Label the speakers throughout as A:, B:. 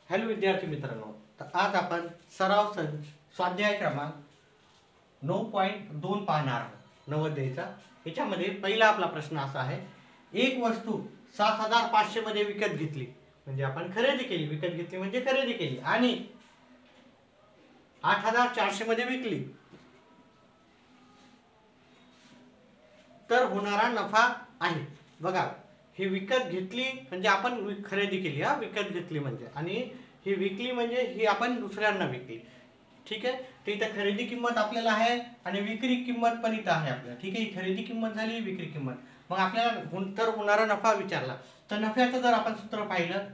A: Hello विद्यार्थी मित्रांनो, तर आज आपण सराव संच स्वाध्याय क्रमांक 9.2 पाहणार आहोत नवोदयचा। याच्यामध्ये पहिला आपला प्रश्न असा आहे, एक वस्तू 7500 मध्ये विकत घेतली, म्हणजे आपण खरेदी केली, विकत घेतली म्हणजे खरेदी केली आणि 8400 मध्ये विकली, तर होणारा नफा आहे। बघा, ही विकत घेतली म्हणजे आपण खरेदी केली, विकत घेतली म्हणजे, आणि ही विकली म्हणजे ही आपण दुसऱ्यांना विकली। ठीक आहे, तर इथं खरेदी किंमत आपल्याला आहे आणि विक्री किंमत पण इथं आहे आपल्याला। ठीक आहे, ही खरेदी किंमत झाली, विक्री किंमत। मग आपल्याला तर होणारा नफा विचारला, तर नफ्याचं जर आपण सूत्र पाहिलं,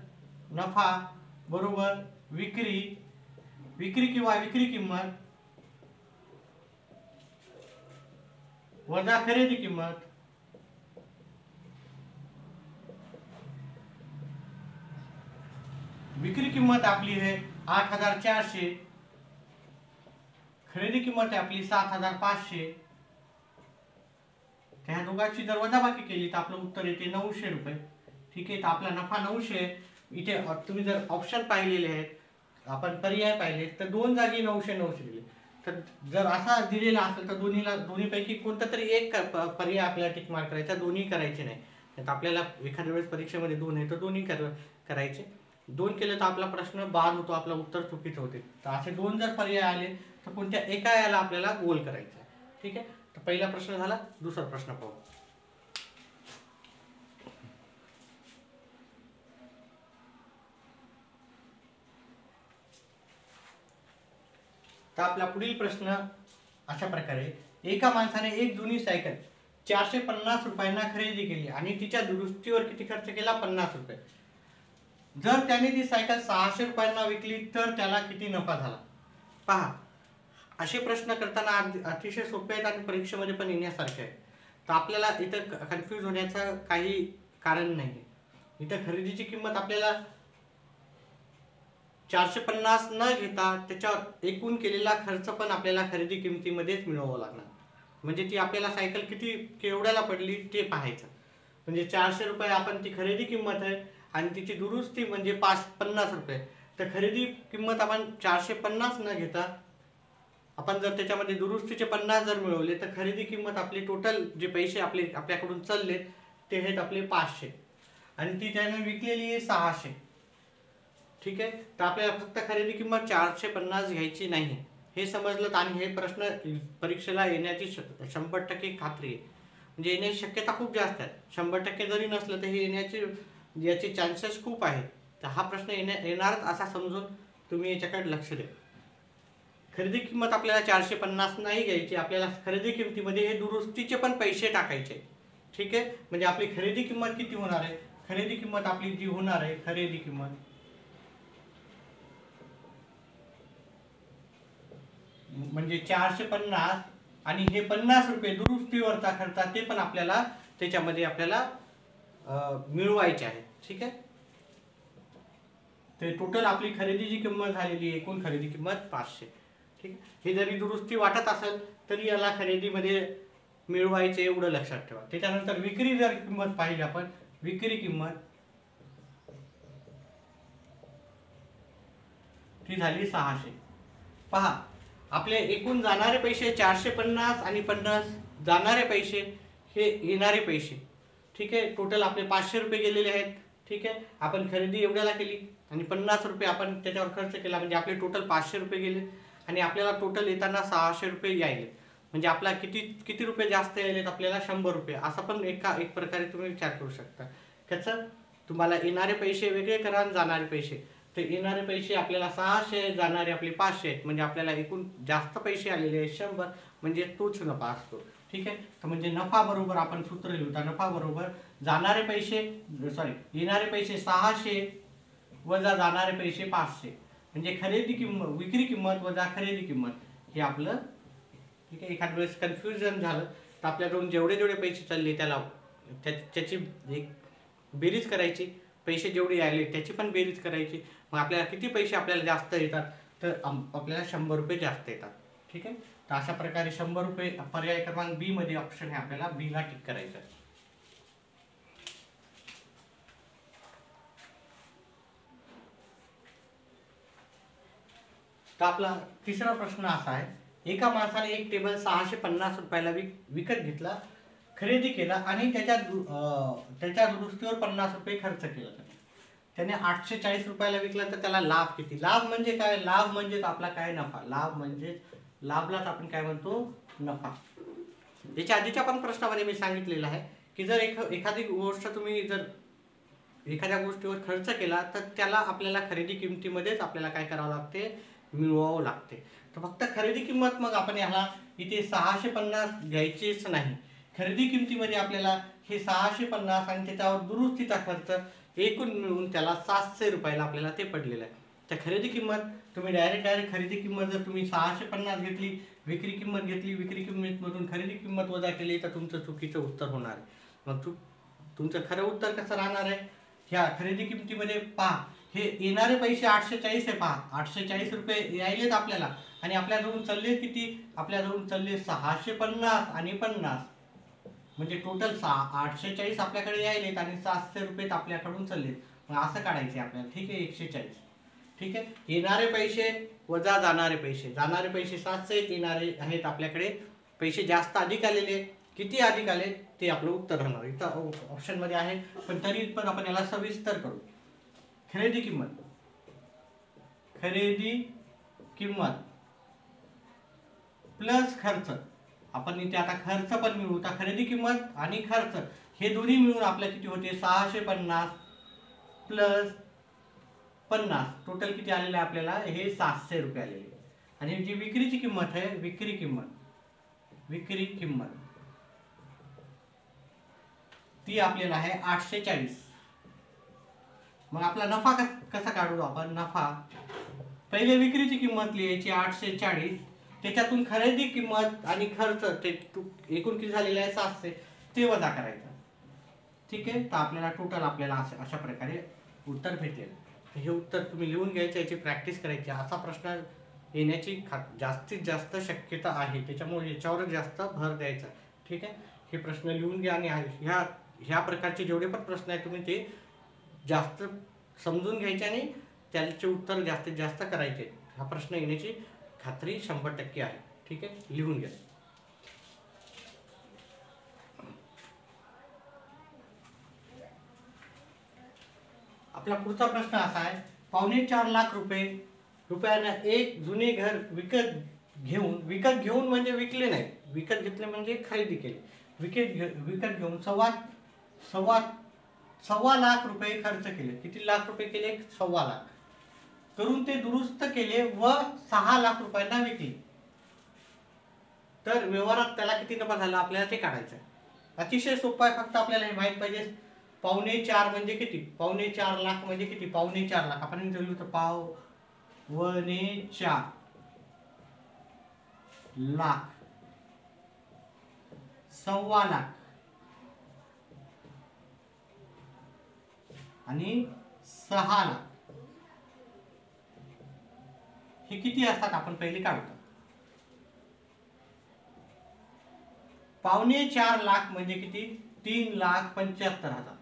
A: नफा बरोबर विक्री किंवा विक्री किंमत वजा खरेदी किंमत विक्री किंमत आपली है 8400, खरेदी किंमत आहे आपली 7500। त्या दोघांची जर वजाबाकी केली तर आपलं उत्तर येते 900 रुपये। ठीक आहे, तर आपला नफा 900 आहे। इथे तुम्ही जर ऑप्शन पाहिलेले आहेत, आपण पर्याय पाहिले, तर दोन जागी 900 दिले, तर जर असा दिलेला असेल तर दोन्हीपैकी कोणता तरी एक पर्याय आपल्याला टिक मार्क करायचा, दोन्ही करायचे नाही। तर आपल्याला एखाद्या वेळेस परीक्षेमध्ये दोन आहे तर दोन्ही करायचे। दोन केले तर आपला प्रश्न बाद होतो, आपलं उत्तर चुकीचं होते। तर असे दोन जर पर्याय आले तर कोणत्या एका याला आपल्याला गोल करायचं आहे। ठीक आहे, तर पहिला प्रश्न झाला। दुसरा प्रश्न पाहू। तर आपला पुढील प्रश्न अशा प्रकारे, एका माणसाने एक जुनी सायकल 450 रुपयांना खरेदी केली आणि तिच्या दुरुस्तीवर किती खर्च केला? 50 रुपये। जर त्याने ती सायकल 600 रुपयांना विकली तर त्याला किती नफा झाला? पहा, असे प्रश्न करताना अतिशय सोपे आहेत आणि परीक्षेमध्ये पण येण्यासारखे आहेत। तर आपल्याला इथं कन्फ्यूज होण्याचं काही कारण नाही। इथं खरेदीची किंमत आपल्याला 450 न घेता त्याच्यावर एकूण केलेला खर्च पण आपल्याला खरेदी किमतीमध्येच मिळवावा लागणार, म्हणजे ती आपल्याला सायकल केवढ्याला पडली ते पाहायचं। म्हणजे 400 रुपये आपण ती खरेदी किंमत आहे आणि तिची दुरुस्ती म्हणजे 50 रुपये। तर खरेदी किंमत आपण 450 न घेता आपण जर त्याच्यामध्ये दुरुस्तीचे 50 जर मिळवले तर खरेदी किंमत आपली टोटल जे पैसे आपल्याकडून चालले ते आहेत आपले 500 आणि ती त्याने विकलेली आहे 600। ठीक आहे, तर आपल्याला फक्त खरेदी किंमत 450 घ्यायची नाही, हे समजलं। आणि हे प्रश्न परीक्षेला येण्याची 100% खात्री आहे, म्हणजे येण्याची शक्यता खूप जास्त आहे। 100% जरी नसलं तर हे याचे चान्सेस खूप आहेत। तर हा प्रश्न येणारच असा समजून तुम्ही याच्याकडे लक्ष द्या। खरेदी किंमत आपल्याला 450 नाही घ्यायची, आपल्याला खरेदी किमतीमध्ये हे दुरुस्तीचे पण पैसे टाकायचे। ठीक आहे, म्हणजे आपली खरेदी किंमत किती होणार आहे? खरेदी किंमत आपली जी होणार आहे, खरेदी किंमत म्हणजे 450 आणि हे 50 रुपये दुरुस्तीवरचा खर्च ते पण आपल्याला त्याच्यामध्ये मिळवायचे आहे। ठीक आहे, ते टोटल आपली खरेदीची किंमत झालेली, एकूण खरेदी किंमत 500। ठीक आहे, हे जरी दुरुस्ती वाटत असेल तरी याला खरेदीमध्ये मिळवायचे, एवढं लक्षात ठेवा। त्याच्यानंतर विक्री जर किंमत पाहिली आपण, विक्री किंमत ती झाली 600। पहा, आपले एकूण जाणारे पैसे 450 आणि 50 जाणारे पैसे, हे येणारे पैसे। ठीक आहे, टोटल आपले 500 रुपये गेलेले आहेत। ठीक आहे, आपण खरेदी एवढ्याला केली आणि 50 रुपये आपण त्याच्यावर खर्च केला, म्हणजे आपले टोटल 500 रुपये गेले आणि आपल्याला टोटल येताना 600 रुपये यायले, म्हणजे आपला किती रुपये जास्त यायलेत? आपल्याला 100 रुपये। असं पण एक प्रकारे तुम्ही विचार करू शकता। त्याचं तुम्हाला येणारे पैसे वेगळे करा आणि जाणारे पैसे, तर येणारे पैसे आपल्याला 600, जाणारे आपले 500 आहेत, म्हणजे आपल्याला एकूण जास्त पैसे आलेले आहेत 100, म्हणजे तोच नफा असतो। ठीक आहे, तर म्हणजे नफा बरोबर आपण सूत्र लिहूया, नफा बरोबर येणारे पैसे 600 वजा जाणारे पैसे 500, म्हणजे विक्री किंमत वजा खरेदी किंमत, हे आपलं। ठीक आहे, एखाद्या वेळेस कन्फ्युजन झालं तर आपल्याकडून जेवढे पैसे चालले त्याची एक बेरीज करायची, पैसे जेवढे आले त्याची पण बेरीज करायची, मग आपल्याला किती पैसे आपल्याला जास्त येतात? तर आपल्याला 100 रुपये जास्त येतात। ठीक आहे, तर अशा प्रकारे 100 रुपये पर्याय क्रमांक बी मध्ये ऑप्शन आहे, आपल्याला बी ला टिक करायचं आहे। तर आपला तिसरा प्रश्न असा आहे, एका माणसाने एक टेबल 650 रुपयाला विकत घेतला, खरेदी केला आणि त्याच्या दुरुस्तीवर 50 रुपये खर्च केला. त्याने 840 रुपयाला विकला, तर त्याला लाभ किती? लाभ म्हणजे काय? लाभ म्हणजे आपला काय? नफा. लाभ म्हणजे लाभलाच आपण काय म्हणतो? नफा. याच्या आधीच्या पण प्रश्नामध्ये मी सांगितलेलं आहे की जर एखादी गोष्ट तुम्ही जर एखाद्या गोष्टीवर खर्च केला तर त्याला आपल्याला खरेदी किमतीमध्येच आपल्याला काय करावं लागते? मिळवावं लागते. तर फक्त खरेदी किंमत मग आपण ह्याला इथे 650 घ्यायचीच नाही. खरेदी किमतीमध्ये आपल्याला हे 650 आणि त्याच्यावर दुरुस्तीचा खर्च एकूण मिळून त्याला 700 रुपयाला आपल्याला ते पडलेलं आहे. तर खरेदी किंमत तुम्ही डायरेक्ट खरेदी किंमत जर तुम्ही 650 घेतली, विक्री किंमत घेतली, विक्री किंमतमधून खरेदी किंमत वजा केली तर तुमचं चुकीचं उत्तर होणार आहे. मग तुमचं खरं उत्तर कसं राहणार आहे? ह्या खरेदी किमतीमध्ये पहा, हे येणारे पैसे 840 आहे. पहा, 840 रुपये यायलेत आपल्याला आणि आपल्याजवळून चालले किती? आपल्याजवळून चालले 650 आणि 50, म्हणजे टोटल 840 आपल्याकडे यायलेत आणि 700 रुपये आपल्याकडून चाललेत. मग असं काढायचे आपल्याला. ठीक आहे, 140. ठीक आहे, येणारे पैसे वजा जाणारे पैसे. जाणारे पैसे 700, येणारे आहेत आपल्याकडे पैसे जास्त अधिक आलेले. किती अधिक आले ते आपलं उत्तर राहणार. इथं ऑप्शनमध्ये आहे, पण तरी पण आपण याला सविस्तर करू. खरेदी किंमत प्लस खर्च. आपण इथे आता खर्च पण मिळवू. तर खरेदी किंमत आणि खर्च हे दोन्ही मिळून आपल्या किती होते? 650 प्लस 50, टोटल किती आलेलं आहे आपल्याला? हे 700 रुपये आलेले. आणि जी विक्रीची किंमत आहे, विक्री किंमत ती आपल्याला आहे 840. मग आपला नफा कसा काढू आपण? नफा पहिले विक्रीची किंमत लिहायची 840, त्याच्यातून खरेदी किंमत आणि खर्च ते एकूण किती झालेले आहे? 700, ते वजा करायचं. ठीक आहे, तर आपल्याला टोटल आपल्याला अशा प्रकारे उत्तर भेटेल. हे उत्तर तुम्ही लिहून घ्यायचं, याची प्रॅक्टिस करायची. असा प्रश्न येण्याची जास्तीत जास्त शक्यता आहे, त्याच्यामुळे याच्यावरच जास्त भर द्यायचा. ठीक आहे, हे प्रश्न लिहून घ्या आणि ह्या प्रकारचे जेवढे पण प्रश्न आहेत तुम्ही ते जास्त समजून घ्यायचे आणि त्याचे उत्तर जास्तीत जास्त करायचे. हा प्रश्न येण्याची खात्री 100% आहे. ठीक आहे, लिहून घ्या. आपला पुढचा प्रश्न असा आहे, 4.25 लाख रुपयांना एक जुने घर विकत घेऊन म्हणजे विकले नाही, विकत घेतले म्हणजे खरेदी केली. विकत घेऊन सव्वा लाख रुपये खर्च केले. किती लाख रुपये केले? 1.25 लाख करून ते दुरुस्त केले व 6 लाख रुपयांना विकले. तर व्यवहारात त्याला किती नफा झाला आपल्याला ते काढायचं. अतिशय सोपं आहे, फक्त आपल्याला हे माहित पाहिजे 4.25 म्हणजे किती? 4.25 लाख म्हणजे किती? 4.25 लाख आपण लिहिलो तर 4.25 लाख, 1.25 लाख आणि 6 लाख हे किती असतात आपण पहिले काढतो. 4.25 लाख म्हणजे किती? 3,75,000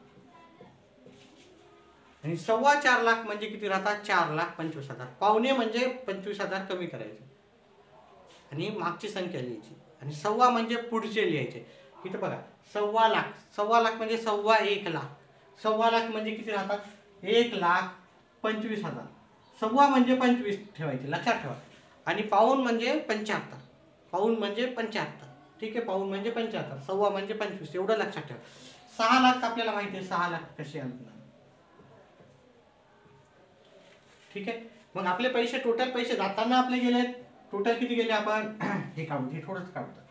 A: आणि 4.25 लाख म्हणजे किती राहतात? 4,25,000. पावणे म्हणजे 25,000 कमी करायचे आणि मागची संख्या लिहायची आणि सव्वा म्हणजे पुढचे लिहायचे. इथं बघा 1.25 लाख म्हणजे 1.25 लाख. 1.25 लाख म्हणजे किती राहतात? 1,25,000. सव्वा म्हणजे 25 ठेवायचे, लक्षात ठेवा. आणि पाऊण म्हणजे 75. पाऊण म्हणजे 75. ठीक आहे, पाऊण म्हणजे 75, सव्वा म्हणजे 25, एवढं लक्षात ठेवा. 6 लाख आपल्याला माहिती आहे, 6 लाख कसे आणणार. ठीक आहे, मग आपले पैसे टोटल पैसे जाताना आपले गेलेत. टोटल किती गेले आपण हे काढू, हे थोडंच काढतो.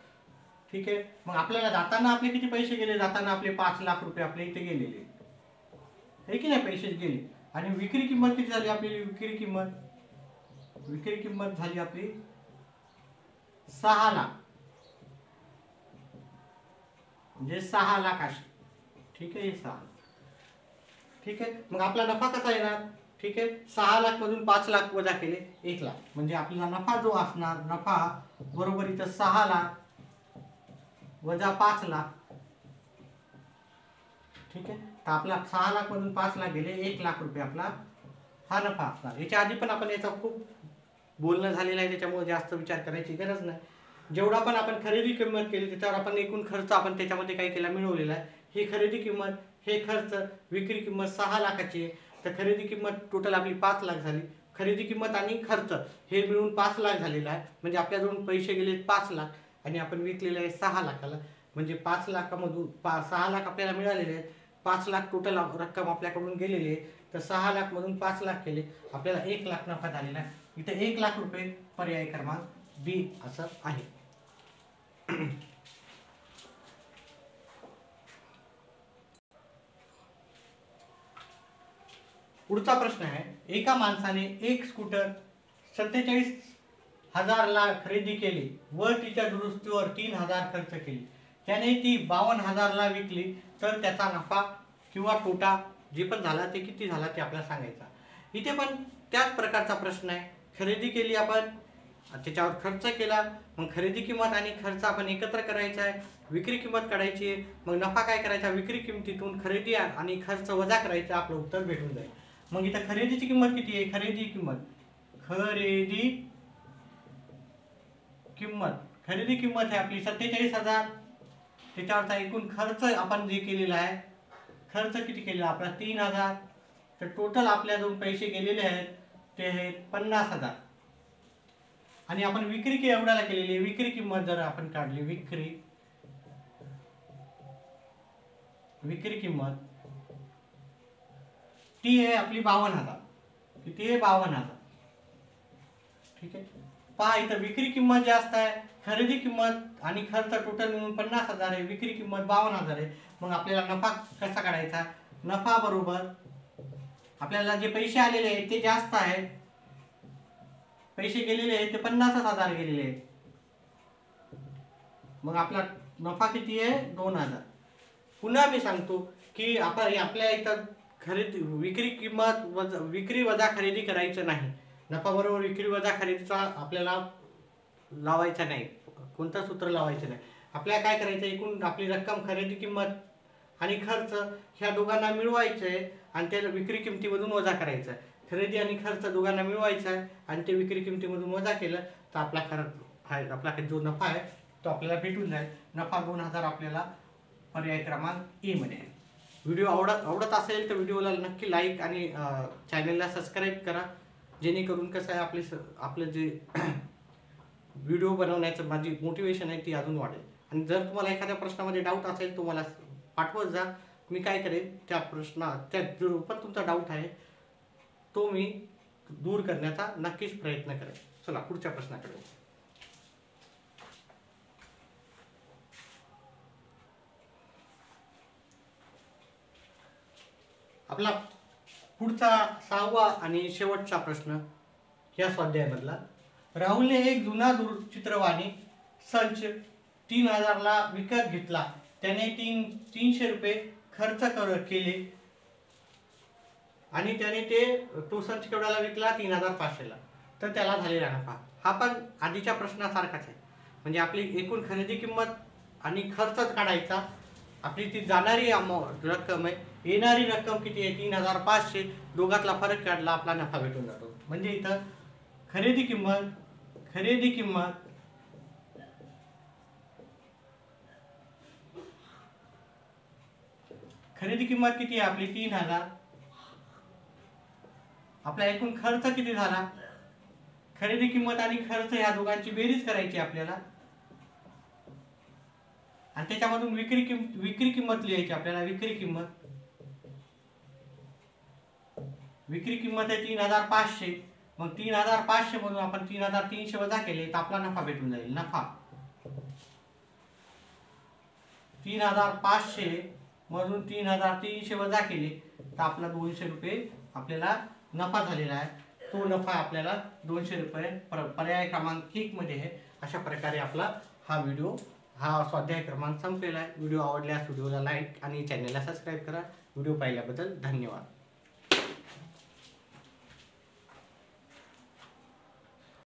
A: ठीक आहे, मग आपल्याला जाताना आपले किती पैसे गेले? जाताना आपले 5 लाख रुपये आपले इथे गेलेले आहे की नाही? पैसे गेले. आणि विक्री किंमत किती झाली आपली? विक्री किंमत झाली आपली 6 लाख, म्हणजे 6 लाख अशी. ठीक आहे, 6. ठीक आहे, मग आपला नफा कसा येणार? ठीक आहे, 6 लाख मधून 5 लाख वजा केले 1 लाख, म्हणजे आपला नफा जो असणार, नफा बरोबर इथं 6 लाख वजा 5 लाख. ठीक आहे, तर आपला 6 लाख मधून 5 लाख गेले, 1 लाख रुपये आपला हा नफा असणार. याच्या आधी पण आपण याचा खूप बोलणं झालेलं आहे, त्याच्यामुळे जास्त विचार करायची गरज नाही. जेवढा पण आपण खरेदी किंमत केली त्याच्यावर आपण एकूण खर्च आपण त्याच्यामध्ये काय केला, मिळवलेला आहे. ही खरेदी किंमत, हे खर्च, विक्री किंमत 6 लाखाची आहे. तर खरेदी किंमत टोटल आपली 5 लाख झाली. खरेदी किंमत आणि खर्च हे मिळून 5 लाख झालेला आहे. म्हणजे आपल्याकडून पैसे गेले 5 लाख आणि आपण विकलेले आहे 6 लाखाला. म्हणजे 5 लाखामधून 6 लाख आपल्याला मिळालेले आहेत. 5 लाख टोटल रक्कम आपल्याकडून गेलेली आहे. तर 6 लाख मधून 5 लाख केले, आपल्याला 1 लाख नफा झालेला आहे. इथे 1 लाख रुपये पर्याय क्रमांक बी असं आहे. पुढचा प्रश्न आहे, एका माणसाने एक स्कूटर 47,000 ला खरेदी केली व तिच्या दुरुस्तीवर 3,000 खर्च केले. त्याने ती 52,000 ला विकली तर त्याचा नफा किंवा तोटा जे पण झाला ते किती झाला ते आपल्याला सांगायचा. इथे पण त्याच प्रकारचा प्रश्न आहे. खरेदी केली आपण, त्याच्यावर खर्च केला, मग खरेदी किंमत आणि खर्च आपण एकत्र करायचा आहे. विक्री किंमत काढायची आहे. मग नफा काय करायचा, विक्री किंमतीतून खरेदी आणि खर्च वजा करायचा, आपलं उत्तर भेटून जाईल. मग इथं खरेदीची किंमत किती आहे, खरेदी किंमत आहे आपली 47,000. त्याच्यावरचा एकूण खर्च आपण जे केलेला आहे, खर्च किती केलेला आपला 3,000. तर टोटल आपल्याकडून पैसे गेलेले आहेत ते आहेत 50,000. आणि आपण विक्री एवढ्याला केलेली आहे. विक्री किंमत जर आपण काढली, विक्री किंमत ती आहे आपली 52,000. किती आहे, 52,000. ठीक आहे. पहा इथं विक्री किंमत जास्त आहे, खरेदी किंमत आणि खर्च टोटल मिळून 50,000 आहे, विक्री किंमत 52,000 आहे. मग आपल्याला नफा कसा काढायचा, नफा बरोबर आपल्याला जे पैसे आलेले आहेत ते जास्त आहेत, पैसे गेलेले आहेत ते 50,000 गेलेले आहेत. मग आपला नफा किती आहे, 2,000. पुन्हा मी सांगतो की आपल्या इथं विक्री वजा खरेदी करायचं नाही. नफा बरोबर विक्री वजा खरेदीचा आपल्याला लावायचा नाही, कोणतं सूत्र लावायचं नाही. आपल्याला काय करायचं, एकूण आपली रक्कम खरेदी किंमत आणि खर्च ह्या दोघांना मिळवायचंय आणि त्याला विक्री किमतीमधून वजा करायचं आहे. खरेदी आणि खर्च दोघांना मिळवायचा आहे आणि ते विक्री किमतीमधून वजा केलं तर आपला जो नफा आहे तो आपल्याला भेटून जाईल. नफा 2,000 आपल्याला पर्याय क्रमांक ए मध्ये आहे. व्हिडिओ आवडत असेल तर व्हिडिओला नक्की लाईक आणि चॅनलला सबस्क्राईब करा, जेणेकरून कसं आहे आपलं जे व्हिडिओ बनवण्याचं माझी मोटिवेशन आहे ती अजून वाढेल. आणि जर तुम्हाला एखाद्या प्रश्नामध्ये डाऊट असेल तो मला पाठवत जा. मी काय करेन, त्या जो पण तुमचा डाऊट आहे तो मी दूर करण्याचा नक्कीच प्रयत्न करेन. चला पुढच्या प्रश्नाकडे. आपला पुढचा 6वा आणि शेवटचा प्रश्न या स्वाध्यायामधला. राहुलने एक जुना दूरचित्रवाणी संच 3,000 ला विकत घेतला. त्याने 300 रुपये खर्च केले आणि त्याने तो संच केवढ्याला विकला, 3,500 ला. तर त्याला झालेला नफा. हा पण आधीच्या प्रश्नासारखाच आहे. म्हणजे आपली एकूण खरेदी किंमत आणि खर्चच काढायचा. आपली ती जाणारी रक्कम आहे, येणारी रक्कम किती आहे, 3,500. दोघातला फरक काढला, आपला नफा भेटून जातो. म्हणजे इथं खरेदी किंमत किती आहे आपली 3,000. आपला एकूण खर्च किती झाला, खरेदी किंमत आणि खर्च या दोघांची बेरीज करायची आपल्याला आणि त्याच्यामधून विक्री किंमत लिहायची आपल्याला. विक्री किंमत आहे 3,500. मग 3,500 मधून आपण 3,300 वजा केले तर आपला नफा भेटून जाईल. नफा 3,500 मधून 3,300 वजा केले तर आपला 200 रुपये आपल्याला नफा झालेला आहे. तो नफा आपल्याला 200 रुपये पर्याय क्रमांक 1 मध्ये आहे. अशा प्रकारे आपला हा स्वाध्याय क्रमांक संपलेला आहे. व्हिडिओ आवडल्यास व्हिडिओला लाईक आणि चॅनलला सबस्क्राईब करा. व्हिडिओ पाहिल्याबद्दल धन्यवाद.